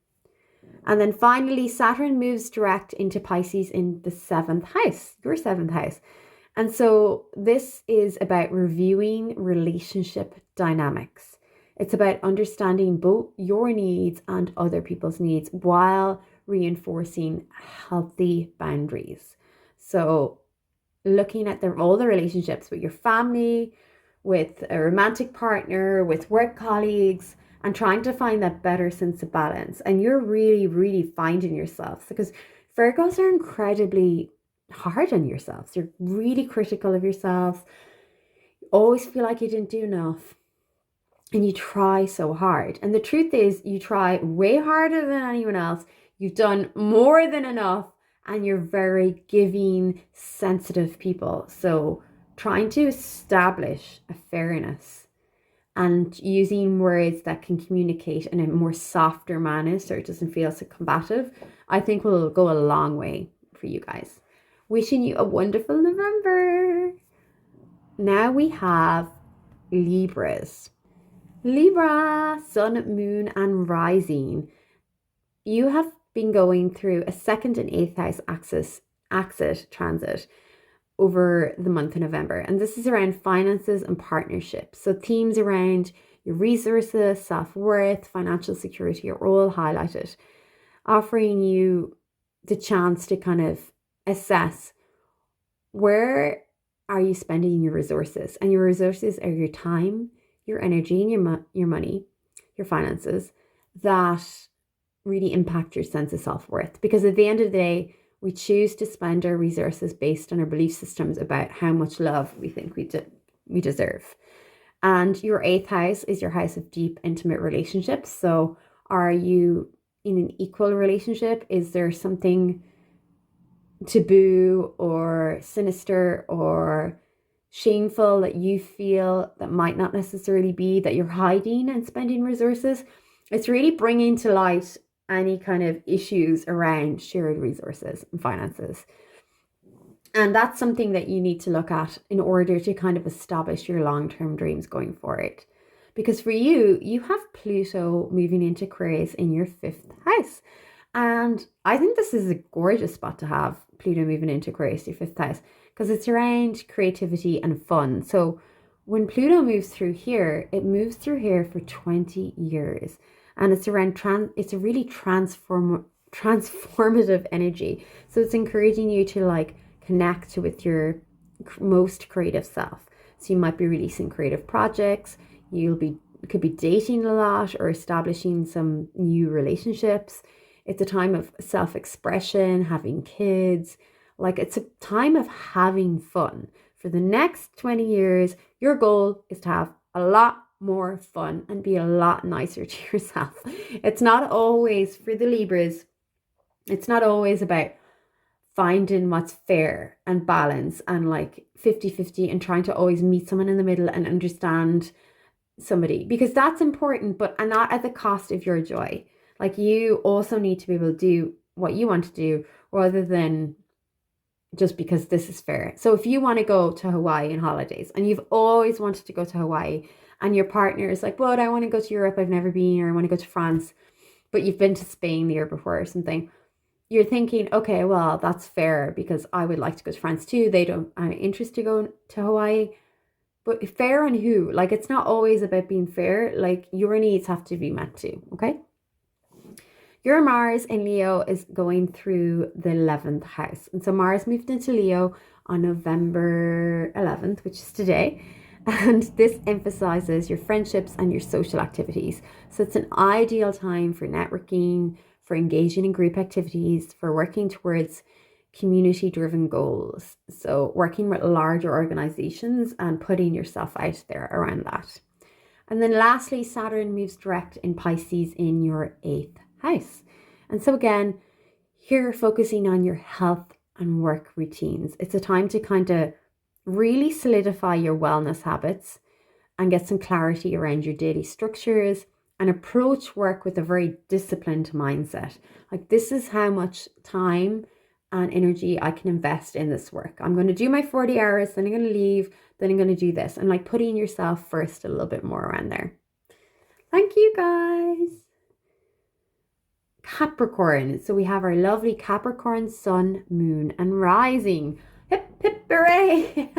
And then finally, Saturn moves direct into Pisces in the 7th house, your 7th house. And so this is about reviewing relationship dynamics. It's about understanding both your needs and other people's needs while reinforcing healthy boundaries. So looking at all the relationships with your family, with a romantic partner, with work colleagues, and trying to find that better sense of balance. And you're really, really finding yourself, because Virgos are incredibly hard on yourselves. You're really critical of yourselves. You always feel like you didn't do enough. And you try so hard. And the truth is, you try way harder than anyone else. You've done more than enough. And you're very giving, sensitive people. So trying to establish a fairness and using words that can communicate in a more softer manner so it doesn't feel so combative, I think will go a long way for you guys. Wishing you a wonderful November. Now we have Libras. Libra, sun, moon, and rising. You have been going through a 2nd and 8th house axis transit over the month of November. And this is around finances and partnerships. So themes around your resources, self-worth, financial security are all highlighted, offering you the chance to kind of assess where are you spending your resources. And your resources are your time, your energy, and your money, your finances that really impact your sense of self-worth. Because at the end of the day, We choose to spend our resources based on our belief systems about how much love we think we deserve. And your 8th house is your house of deep, intimate relationships. So are you in an equal relationship? Is there something taboo or sinister or shameful that you feel that might not necessarily be, that you're hiding and spending resources? It's really bringing to light any kind of issues around shared resources and finances. And that's something that you need to look at in order to kind of establish your long-term dreams going forward. Because for you, you have Pluto moving into Aquarius in your 5th house. And I think this is a gorgeous spot to have Pluto moving into Aquarius, your 5th house, because it's around creativity and fun. So when Pluto moves through here, it moves through here for 20 years. And it's around it's a really transformative energy. So it's encouraging you to like connect with your most creative self. So you might be releasing creative projects. Could be dating a lot or establishing some new relationships. It's a time of self-expression, having kids. Like, it's a time of having fun. For the next 20 years, your goal is to have a lot more fun and be a lot nicer to yourself. It's not always, for the Libras, it's not always about finding what's fair and balance and like 50-50 and trying to always meet someone in the middle and understand somebody, because that's important, but not at the cost of your joy. Like, you also need to be able to do what you want to do rather than just because this is fair. So if you want to go to Hawaii in holidays and you've always wanted to go to Hawaii and your partner is like, but I want to go to Europe, I've never been, or I want to go to France, but you've been to Spain the year before or something, you're thinking, okay, well, that's fair because I would like to go to France too. They don't have interest to go to Hawaii. But fair on who? Like, it's not always about being fair. Like, your needs have to be met too, okay? Your Mars in Leo is going through the 11th house. And so Mars moved into Leo on November 11th, which is today. And this emphasizes your friendships and your social activities. So it's an ideal time for networking, for engaging in group activities, for working towards community-driven goals. So working with larger organizations and putting yourself out there around that. And then lastly, Saturn moves direct in Pisces in your 8th house. And so again, here focusing on your health and work routines. It's a time to kind of really solidify your wellness habits and get some clarity around your daily structures and approach work with a very disciplined mindset. Like, this is how much time and energy I can invest in this work. I'm going to do my 40 hours, then I'm going to leave, then I'm going to do this. And like putting yourself first a little bit more around there. Thank you, guys. Capricorn. So we have our lovely Capricorn sun, moon, and rising. Hip, hip, hooray.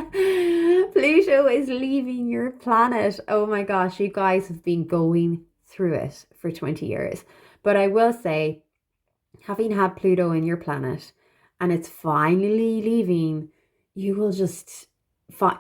Pluto is leaving your planet. Oh my gosh, you guys have been going through it for 20 years. But I will say, having had Pluto in your planet and it's finally leaving, you will just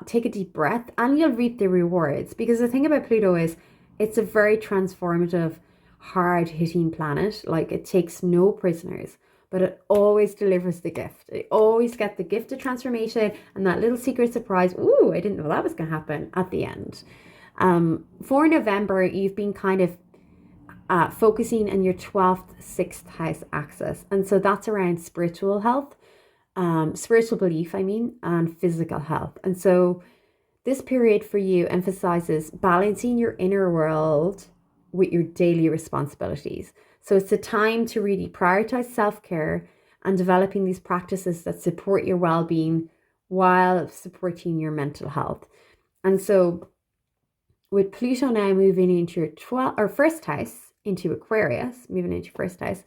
take a deep breath and you'll reap the rewards. Because the thing about Pluto is it's a very transformative, hard-hitting planet. Like, it takes no prisoners, but it always delivers the gift. It always gets the gift of transformation and that little secret surprise. Ooh, I didn't know that was going to happen at the end. For November, you've been kind of focusing on your 12th, 6th house axis. And so that's around spiritual health, spiritual belief, and physical health. And so this period for you emphasizes balancing your inner world with your daily responsibilities. So it's a time to really prioritize self-care and developing these practices that support your well-being while supporting your mental health. And so with Pluto now moving into your first house, into Aquarius, moving into your first house,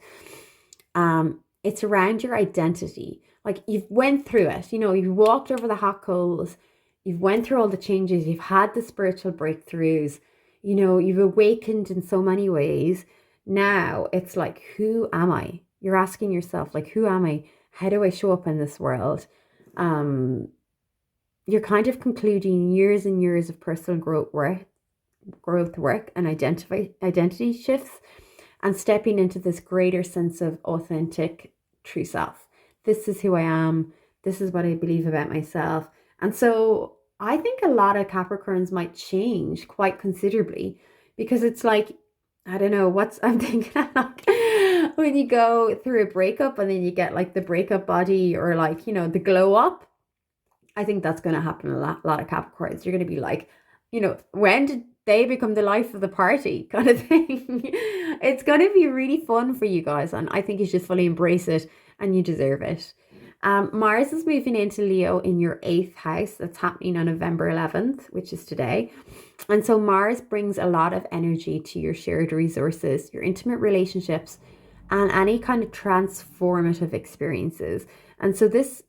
it's around your identity. Like, you've went through it, you've walked over the hot coals, you've went through all the changes, you've had the spiritual breakthroughs, you've awakened in so many ways. Now it's like, who am I? You're asking yourself, like, who am I? How do I show up in this world? You're kind of concluding years and years of personal growth work and identity shifts and stepping into this greater sense of authentic true self. this is who I am, this is what I believe about myself. And so I think a lot of Capricorns might change quite considerably, because it's like, I don't know, I'm thinking like when you go through a breakup and then you get like the breakup body, or like, you know, the glow up. I think that's going to happen a lot of Capricorns. You're going to be like, you know, when did they become the life of the party kind of thing? It's going to be really fun for you guys. And I think you should fully embrace it, and you deserve it. Mars is moving into Leo in your 8th house. That's happening on November 11th, which is today. And so Mars brings a lot of energy to your shared resources, your intimate relationships, and any kind of transformative experiences. And so this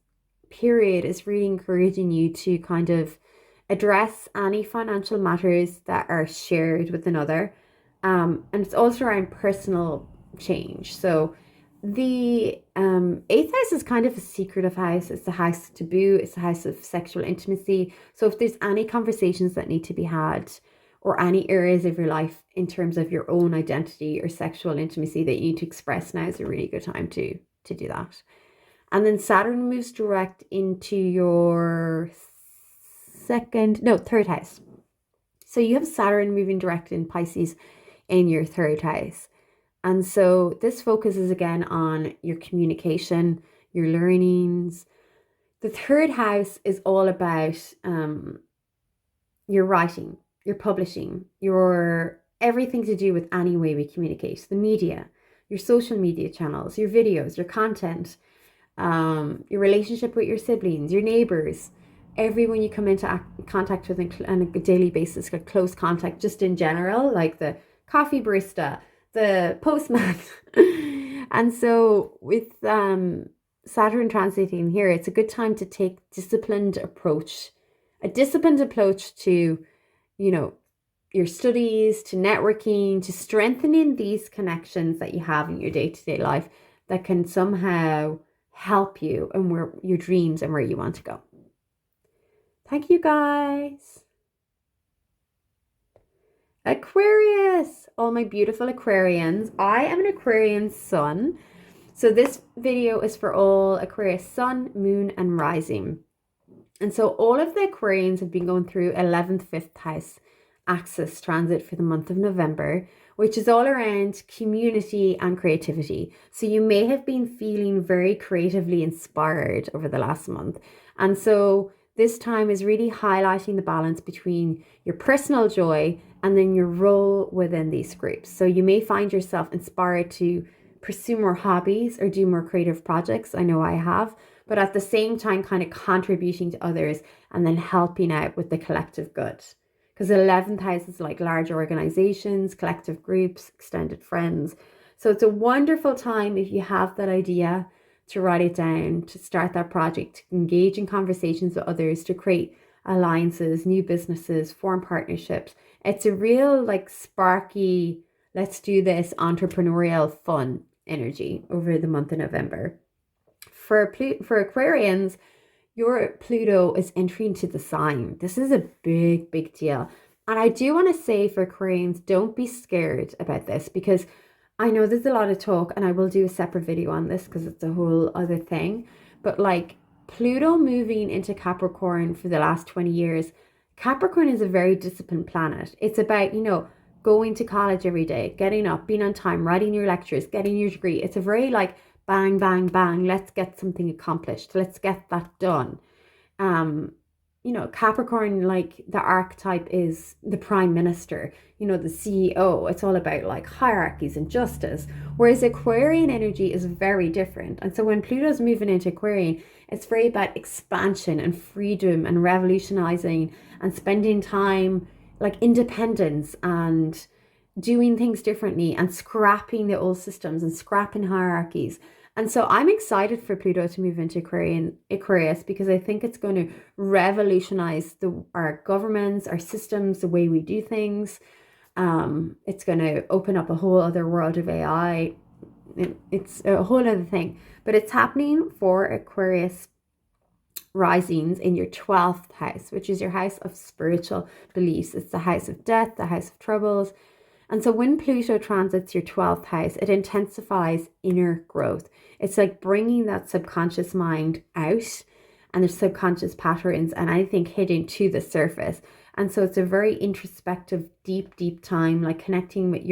period is really encouraging you to kind of address any financial matters that are shared with another. And it's also around personal change. So the 8th house is kind of a secretive house. It's the house of taboo. It's the house of sexual intimacy. So if there's any conversations that need to be had, or any areas of your life in terms of your own identity or sexual intimacy that you need to express, now is a really good time to do that. And then Saturn moves direct into your third house. So you have Saturn moving direct in Pisces in your 3rd house. And so this focuses again on your communication, your learnings. The 3rd house is all about your writing, your publishing, your everything to do with any way we communicate, the media, your social media channels, your videos, your content, your relationship with your siblings, your neighbors, everyone you come into contact with on a daily basis, got close contact, just in general, like the coffee barista, the postman. And so with Saturn transiting here, it's a good time to take a disciplined approach to, you know, your studies, to networking, to strengthening these connections that you have in your day-to-day life that can somehow help you and where your dreams and where you want to go. Thank you, guys. Aquarius, all my beautiful Aquarians. I am an Aquarian sun. So this video is for all Aquarius sun, moon, and rising. And so all of the Aquarians have been going through 11th, 5th house axis transit for the month of November, which is all around community and creativity. So you may have been feeling very creatively inspired over the last month. And so this time is really highlighting the balance between your personal joy and then your role within these groups. So you may find yourself inspired to pursue more hobbies or do more creative projects. I know I have, but at the same time kind of contributing to others and then helping out with the collective good. Because the 11th house is like large organizations, collective groups, extended friends. So it's a wonderful time if you have that idea to write it down, to start that project, to engage in conversations with others, to create alliances, new businesses, form partnerships. It's a real like sparky, let's do this entrepreneurial fun energy over the month of November. For Aquarians, your Pluto is entering into the sign. This is a big, big deal. And I do want to say for Aquarians, don't be scared about this, because I know there's a lot of talk, and I will do a separate video on this because it's a whole other thing. But like Pluto moving into Capricorn for the last 20 years, Capricorn is a very disciplined planet. It's about, you know, going to college every day, getting up, being on time, writing your lectures, getting your degree. It's a very like bang, bang, bang, let's get something accomplished. Let's get that done. You know, Capricorn, like the archetype is the prime minister, you know, the CEO. It's all about like hierarchies and justice. Whereas Aquarian energy is very different. And so when Pluto's moving into Aquarian, it's very about expansion and freedom and revolutionizing and spending time like independence and doing things differently and scrapping the old systems and scrapping hierarchies. And so I'm excited for Pluto to move into Aquarius because I think it's going to revolutionize our governments, our systems, the way we do things. It's going to open up a whole other world of AI. It's a whole other thing. But it's happening for Aquarius risings in your 12th house, which is your house of spiritual beliefs. It's the house of death, the house of troubles. And so when Pluto transits your 12th house, it intensifies inner growth. It's like bringing that subconscious mind out and the subconscious patterns, and I think hidden to the surface. And so it's a very introspective, deep time, like connecting with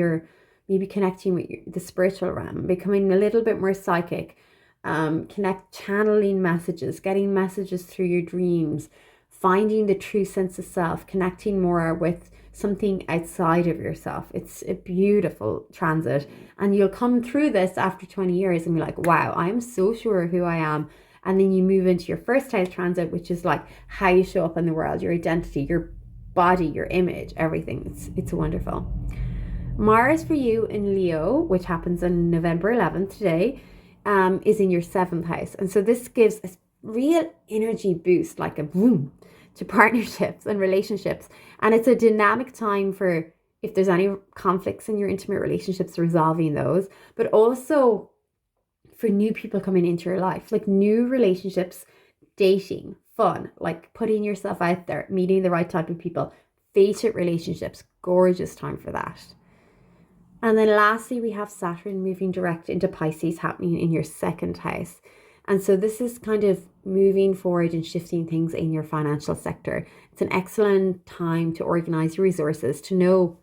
the spiritual realm, becoming a little bit more psychic, channeling messages, getting messages through your dreams, finding the true sense of self, connecting more with something outside of yourself. It's a beautiful transit, and you'll come through this after 20 years and be like, wow, I'm so sure of who I am. And then you move into your first house transit, which is like how you show up in the world, your identity, your body, your image, everything. It's wonderful. Mars for you in Leo, which happens on November 11th today, is in your 7th house. And so this gives a real energy boost, like a boom, to partnerships and relationships. And it's a dynamic time for, if there's any conflicts in your intimate relationships, resolving those, but also for new people coming into your life, like new relationships, dating, fun, like putting yourself out there, meeting the right type of people, fated relationships, gorgeous time for that. And then lastly, we have Saturn moving direct into Pisces happening in your 2nd house. And so this is kind of moving forward and shifting things in your financial sector. It's an excellent time to organize your resources, to know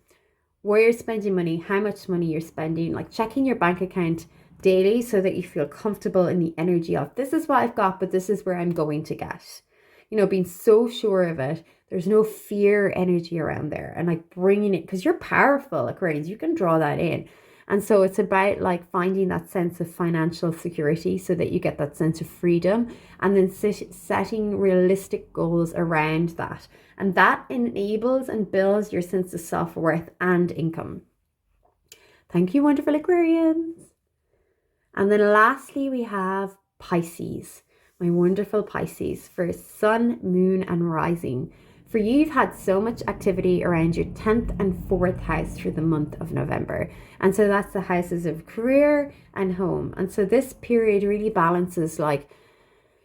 where you're spending money, how much money you're spending, like checking your bank account daily so that you feel comfortable in the energy of, this is what I've got, but this is where I'm going to get. You know, being so sure of it. There's no fear energy around there, and like bringing it, because you're powerful, Aquarians, you can draw that in. And so it's about like finding that sense of financial security so that you get that sense of freedom, and then setting realistic goals around that. And that enables and builds your sense of self-worth and income. Thank you, wonderful Aquarians. And then lastly, we have Pisces, my wonderful Pisces, for Sun, Moon, and Rising. For you, you've had so much activity around your 10th and 4th house through the month of November. And so that's the houses of career and home. And so this period really balances like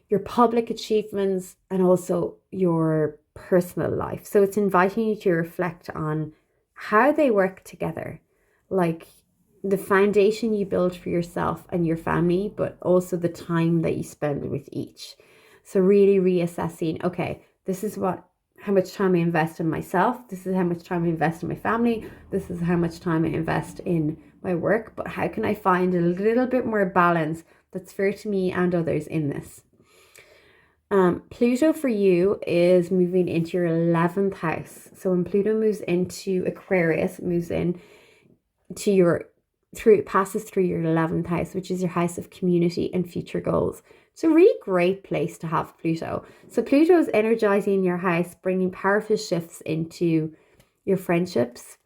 your public achievements and also your personal life. So it's inviting you to reflect on how they work together, like the foundation you build for yourself and your family, but also the time that you spend with each. So really reassessing, okay, this is how much time I invest in myself. This is how much time I invest in my family. This is how much time I invest in my work. But how can I find a little bit more balance that's fair to me and others in this? Pluto for you is moving into your 11th house. So when Pluto moves into Aquarius, passes through your 11th house, which is your house of community and future goals. It's a really great place to have Pluto. So Pluto is energizing your house, bringing powerful shifts into your friendships,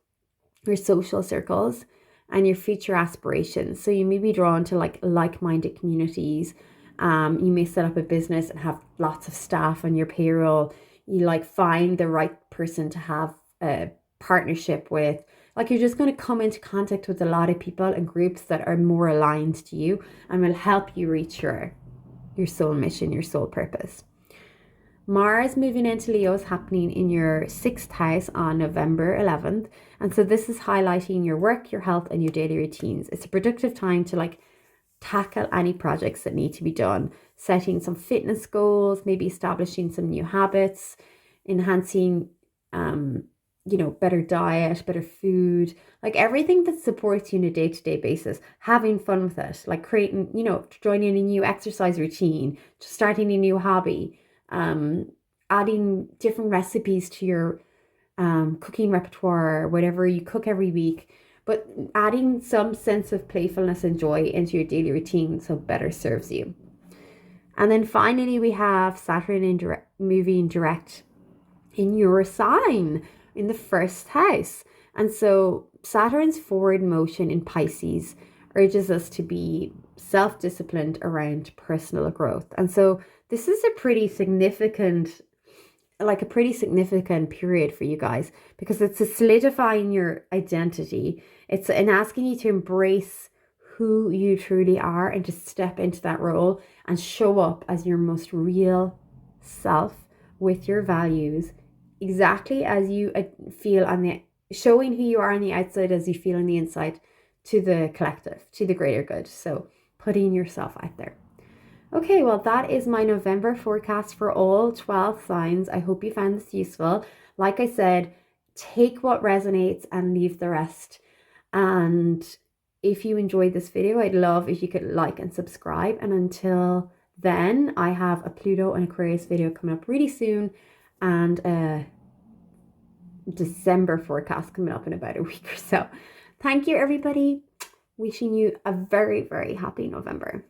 your social circles, and your future aspirations. So you may be drawn to like-minded communities. You may set up a business and have lots of staff on your payroll. You find the right person to have a partnership with. You're just going to come into contact with a lot of people and groups that are more aligned to you and will help you reach your soul mission, your soul purpose. Mars moving into Leo is happening in your 6th house on November 11th. And so this is highlighting your work, your health, and your daily routines. It's a productive time to tackle any projects that need to be done, setting some fitness goals, maybe establishing some new habits, enhancing better diet, better food, everything that supports you on a day-to-day basis, having fun with it, creating, joining a new exercise routine, just starting a new hobby, adding different recipes to your cooking repertoire, whatever you cook every week, but adding some sense of playfulness and joy into your daily routine so better serves you. And then finally, we have Saturn moving direct in your sign, in the 1st house. And so Saturn's forward motion in Pisces urges us to be self-disciplined around personal growth. And so this is a pretty significant period for you guys, because it's a solidifying your identity. It's an asking you to embrace who you truly are and to step into that role and show up as your most real self with your values, exactly as you feel on the showing who you are on the outside as you feel on the inside to the collective, to the greater good. So putting yourself out there. Okay, well, that is my November forecast for all 12 signs. I hope you found this useful. Like I said, take what resonates and leave the rest. And if you enjoyed this video, I'd love if you could like and subscribe. And until then, I have a Pluto and Aquarius video coming up really soon, and a December forecast coming up in about a week or so. Thank you, everybody. Wishing you a very, very happy November.